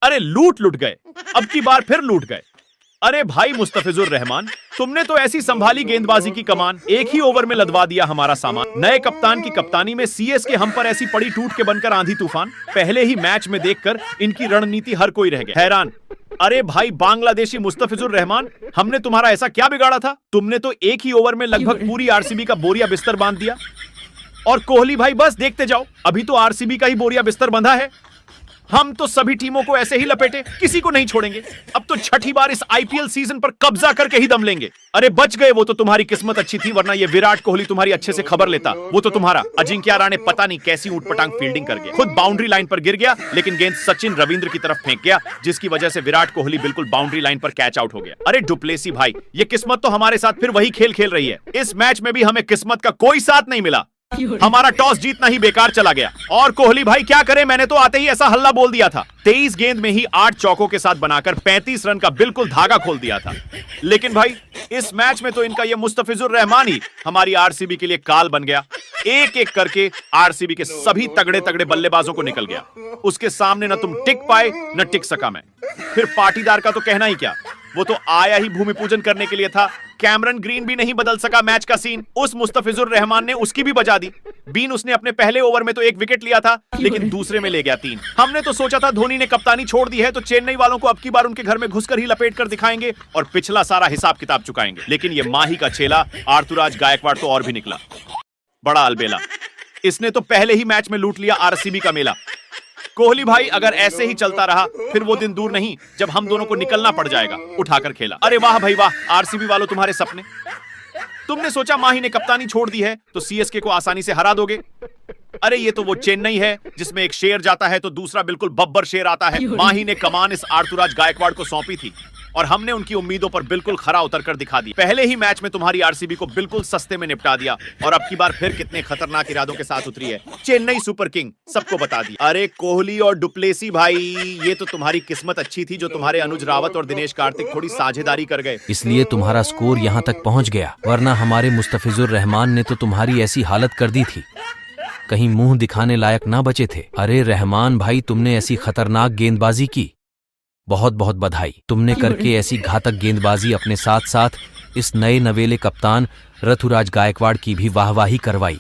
अरे लूट लुट गए, अब की बार फिर लूट गए। अरे भाई मुस्तफिजुर रहमान, तुमने तो ऐसी संभाली गेंदबाजी की कमान, एक ही ओवर में लदवा दिया हमारा सामान। नए कप्तान की कप्तानी में सीएसके हम पर ऐसी पड़ी टूट के बनकर आंधी तूफान। पहले ही मैच में देखकर इनकी रणनीति हर कोई रह गया हैरान। अरे भाई बांग्लादेशी मुस्तफिजुर रहमान, हमने तुम्हारा ऐसा क्या बिगाड़ा था? तुमने तो एक ही ओवर में लगभग पूरी आरसीबी का बोरिया बिस्तर बांध दिया। और कोहली भाई बस देखते जाओ, अभी तो आरसीबी का ही बोरिया बिस्तर बंधा है। हम तो सभी टीमों को ऐसे ही लपेटे, किसी को नहीं छोड़ेंगे। अब तो छठी बार इस आईपीएल सीजन पर कब्जा करके ही दम लेंगे। अरे बच गए, वो तो तुम्हारी किस्मत अच्छी थी, वरना ये विराट कोहली तुम्हारी अच्छे से खबर लेता। वो तो तुम्हारा अजिंक्य रहाणे पता नहीं कैसी ऊटपटांग फील्डिंग कर गया, खुद बाउंड्री लाइन पर गिर गया, लेकिन गेंद सचिन रविंद्र की तरफ फेंक गया, जिसकी वजह से विराट कोहली बिल्कुल बाउंड्री लाइन पर कैच आउट हो गया। अरे डुप्लेसी भाई, ये किस्मत तो हमारे साथ फिर वही खेल खेल रही है। इस मैच में भी हमें किस्मत का कोई साथ नहीं मिला, हमारा टॉस जीतना ही बेकार चला गया। और कोहली भाई क्या करे, मैंने तो आते ही ऐसा हल्ला बोल दिया था। 23 गेंद में ही 8 चौकों के साथ बनाकर 35 रन का बिल्कुल धागा खोल दिया था। लेकिन भाई इस मैच में तो इनका ये मुस्तफिजुर रहमान ही हमारी आरसीबी के लिए काल बन गया। एक एक करके आरसीबी के सभी तगड़े तगड़े बल्लेबाजों को निकल गया। उसके सामने न तुम टिक पाए न टिक सका मैं। फिर पाटीदार का तो कहना ही क्या, वो तो आया ही भूमि पूजन करने के लिए था। कैमरन ग्रीन भी नहीं बदल सका मैच का सीन, उस मुस्तफिजुर रहमान ने उसकी भी बजा दी। बीन उसने अपने पहले ओवर में तो 1 विकेट लिया था, लेकिन दूसरे में ले गया 3। हमने तो सोचा था धोनी ने कप्तानी छोड़ दी है तो चेन्नई वालों को अब की बार उनके घर में घुसकर ही लपेट कर दिखाएंगे और पिछला सारा हिसाब किताब चुकाएंगे। लेकिन ये माही का चेला आर्थुराज गायकवाड़ तो और भी निकला, बड़ा अलबेला। इसने तो पहले ही मैच में लूट लिया आरसीबी का मेला। कोहली भाई अगर ऐसे ही चलता रहा फिर वो दिन दूर नहीं जब हम दोनों को निकलना पड़ जाएगा उठाकर खेला। अरे वाह भाई वाह, आरसीबी वालों तुम्हारे सपने। तुमने सोचा माही ने कप्तानी छोड़ दी है तो सीएसके को आसानी से हरा दोगे। अरे ये तो वो चेन्नई है जिसमें एक शेर जाता है तो दूसरा बिल्कुल बब्बर शेर आता है। माही ने कमान इस आर्थुराज गायकवाड़ को सौंपी थी और हमने उनकी उम्मीदों पर बिल्कुल खरा उतर कर दिखा दी। पहले ही मैच में तुम्हारी आरसीबी को बिल्कुल सस्ते में निपटा दिया और अब की बार फिर कितने खतरनाक इरादों के साथ उतरी है चेन्नई सुपर किंग, सबको बता दी। अरे कोहली और डुप्लेसी भाई, ये तो तुम्हारी किस्मत अच्छी थी जो तुम्हारे अनुज रावत और दिनेश कार्तिक थोड़ी साझेदारी कर गए, इसलिए तुम्हारा स्कोर यहाँ तक पहुँच गया, वरना हमारे मुस्तफिजुर रहमान ने तो तुम्हारी ऐसी हालत कर दी थी कहीं मुंह दिखाने लायक ना बचे थे। अरे रहमान भाई, तुमने ऐसी खतरनाक गेंदबाजी की, बहुत बहुत बधाई। तुमने करके ऐसी घातक गेंदबाजी अपने साथ साथ इस नए नवेले कप्तान ऋतुराज गायकवाड़ की भी वाहवाही करवाई।